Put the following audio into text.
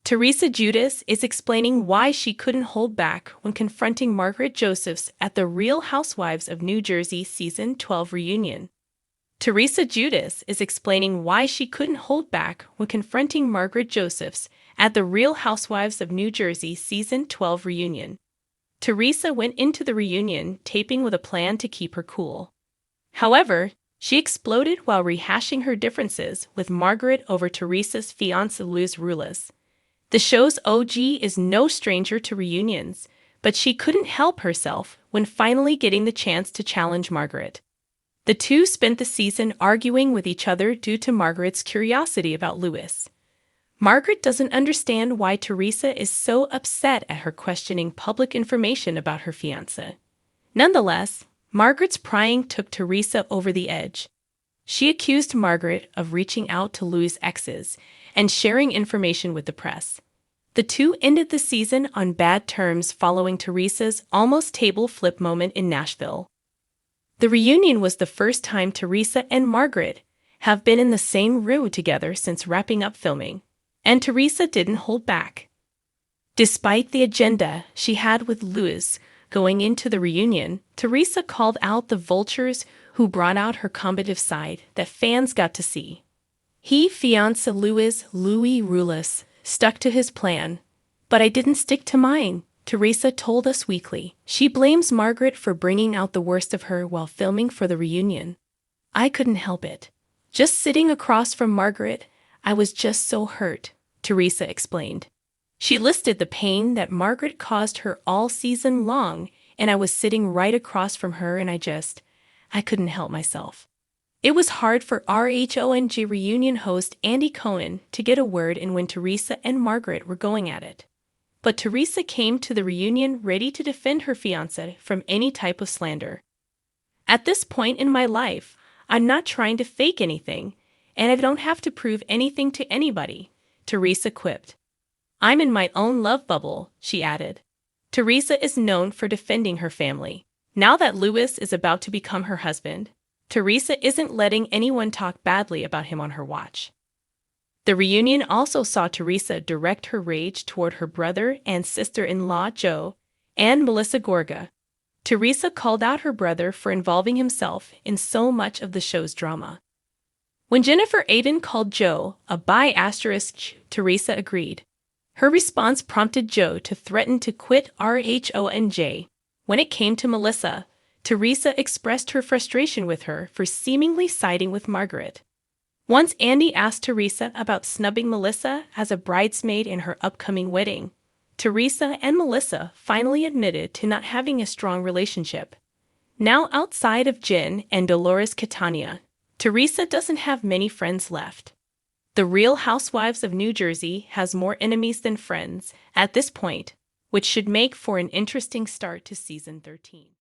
Teresa Judas is explaining why she couldn't hold back when confronting Margaret Josephs at the Real Housewives of New Jersey Season 12 reunion. Teresa Judas is explaining why she couldn't hold back when confronting Margaret Josephs at the Real Housewives of New Jersey Season 12 reunion. Teresa went into the reunion taping with a plan to keep her cool. However, she exploded while rehashing her differences with Margaret over Teresa's fiancé Luis Ruelas. The show's OG is no stranger to reunions, but she couldn't help herself when finally getting the chance to challenge Margaret. The two spent the season arguing with each other due to Margaret's curiosity about Luis. Margaret doesn't understand why Teresa is so upset at her questioning public information about her fiancé. Nonetheless, Margaret's prying took Teresa over the edge. She accused Margaret of reaching out to Luis' exes and sharing information with the press. The two ended the season on bad terms following Teresa's almost table flip moment in Nashville. The reunion was the first time Teresa and Margaret have been in the same room together since wrapping up filming, and Teresa didn't hold back. Despite the agenda she had with Luis going into the reunion, Teresa called out the vultures who brought out her combative side that fans got to see. Fiancé Luis Ruelas stuck to his plan, but I didn't stick to mine, Teresa told Us Weekly. She blames Margaret for bringing out the worst of her while filming for the reunion. I couldn't help it. Just sitting across from Margaret, I was just so hurt, Teresa explained. She listed the pain that Margaret caused her all season long, and I was sitting right across from her and I couldn't help myself. It was hard for RHONG reunion host Andy Cohen to get a word in when Teresa and Margaret were going at it. But Teresa came to the reunion ready to defend her fiancé from any type of slander. At this point in my life, I'm not trying to fake anything, and I don't have to prove anything to anybody, Teresa quipped. I'm in my own love bubble, she added. Teresa is known for defending her family. Now that Luis is about to become her husband, Teresa isn't letting anyone talk badly about him on her watch. The reunion also saw Teresa direct her rage toward her brother and sister-in-law Joe and Melissa Gorga. Teresa called out her brother for involving himself in so much of the show's drama. When Jennifer Aydin called Joe a Teresa agreed. Her response prompted Joe to threaten to quit RHONJ. When it came to Melissa, Teresa expressed her frustration with her for seemingly siding with Margaret. Once Andy asked Teresa about snubbing Melissa as a bridesmaid in her upcoming wedding, Teresa and Melissa finally admitted to not having a strong relationship. Now outside of Jen and Dolores Catania, Teresa doesn't have many friends left. The Real Housewives of New Jersey has more enemies than friends at this point, which should make for an interesting start to season 13.